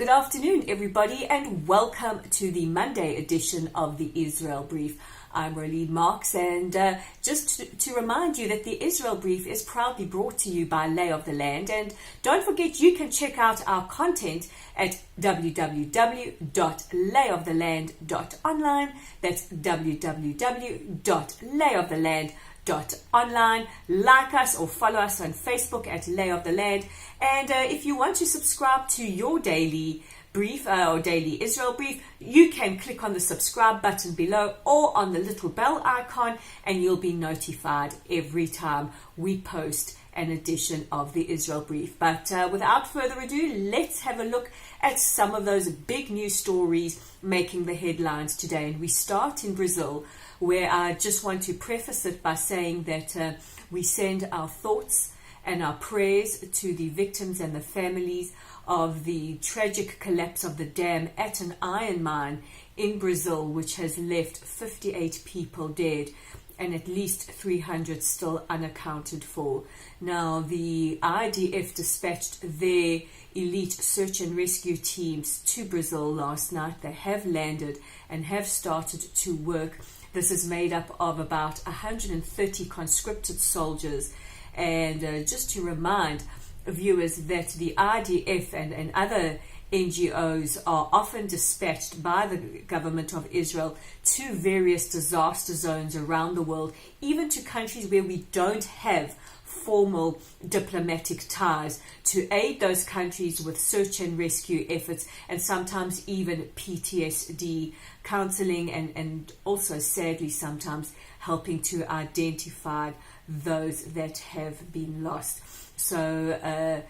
Good afternoon, everybody, and welcome to the Monday edition of the Israel Brief. I'm Rolene Marks, and just to remind you that the Israel Brief is proudly brought to you by Lay of the Land. And don't forget, you can check out our content at www.layoftheland.online. That's www.layoftheland.online. Like us or follow us on Facebook at Lay of the Land. And if you want to subscribe to your daily brief or daily Israel brief, you can click on the subscribe button below or on the little bell icon, and you'll be notified every time we post an edition of the Israel brief. But without further ado, let's have a look at some of those big news stories making the headlines today. And we start in Brazil, where I just want to preface it by saying that we send our thoughts and our prayers to the victims and the families of the tragic collapse of the dam at an iron mine in Brazil, which has left 58 people dead and at least 300 still unaccounted for. Now, the IDF dispatched their elite search and rescue teams to Brazil last night. They have landed and have started to work. This is made up of about 130 conscripted soldiers. And just to remind viewers that the IDF and other NGOs are often dispatched by the government of Israel to various disaster zones around the world, even to countries where we don't have formal diplomatic ties, to aid those countries with search and rescue efforts, and sometimes even PTSD counseling, and also sadly sometimes helping to identify those that have been lost. So a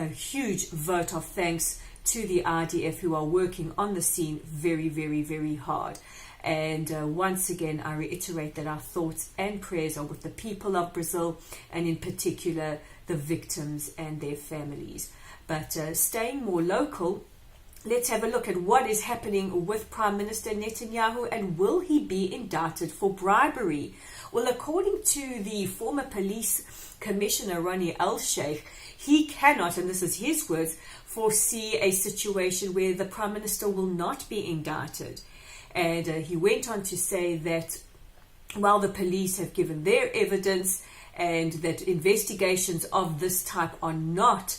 huge vote of thanks to the IDF, who are working on the scene very, very, very hard. And once again, I reiterate that our thoughts and prayers are with the people of Brazil, and in particular the victims and their families. But staying more local, let's have a look at what is happening with Prime Minister Netanyahu, and will he be indicted for bribery? Well, according to the former police commissioner Ronnie Al-Sheikh, he cannot, and this is his words, foresee a situation where the Prime Minister will not be indicted. And he went on to say that while the police have given their evidence and that investigations of this type are not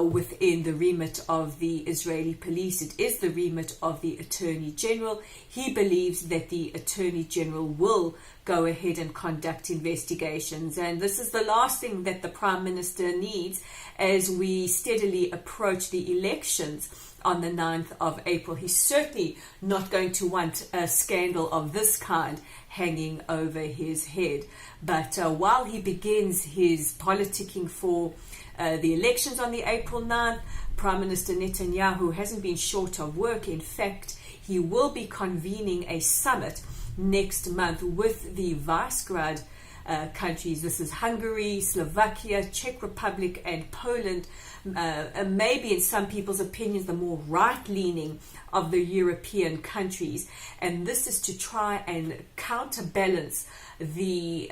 within the remit of the Israeli police, it is the remit of the Attorney General. He believes that the Attorney General will go ahead and conduct investigations, and this is the last thing that the Prime Minister needs as we steadily approach the elections on the 9th of April. He's certainly not going to want a scandal of this kind hanging over his head. But while he begins his politicking for the elections on the April 9th, Prime Minister Netanyahu hasn't been short of work. In fact, he will be convening a summit next month with the Visegrad countries. This is Hungary, Slovakia, Czech Republic, and Poland. Maybe in some people's opinions the more right-leaning of the European countries, and this is to try and counterbalance the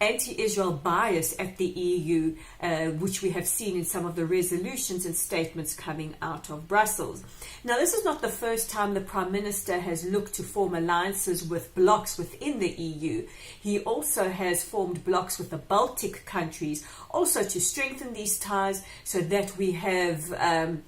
anti-Israel bias at the EU, which we have seen in some of the resolutions and statements coming out of Brussels. Now, this is not the first time the Prime Minister has looked to form alliances with blocs within the EU. He also has formed blocs with the Baltic countries, also to strengthen these ties so that we have an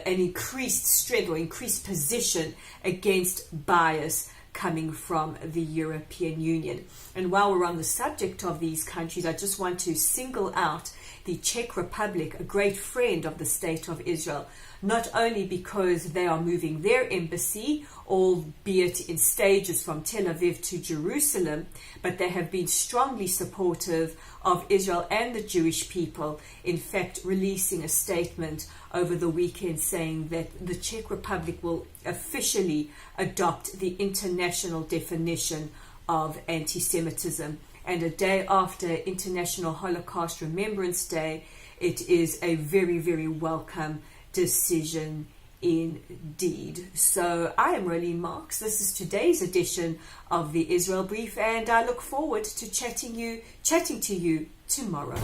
increased strength or increased position against bias coming from the European Union. And while we're on the subject of these countries, I just want to single out the Czech Republic, a great friend of the State of Israel, not only because they are moving their embassy, albeit in stages from Tel Aviv to Jerusalem, but they have been strongly supportive of Israel and the Jewish people, in fact releasing a statement over the weekend saying that the Czech Republic will officially adopt the international definition of anti-Semitism. And a day after International Holocaust Remembrance Day, it is a very, very welcome decision indeed. So I am Rolene Marks. This is today's edition of the Israel Brief, and I look forward to chatting to you tomorrow.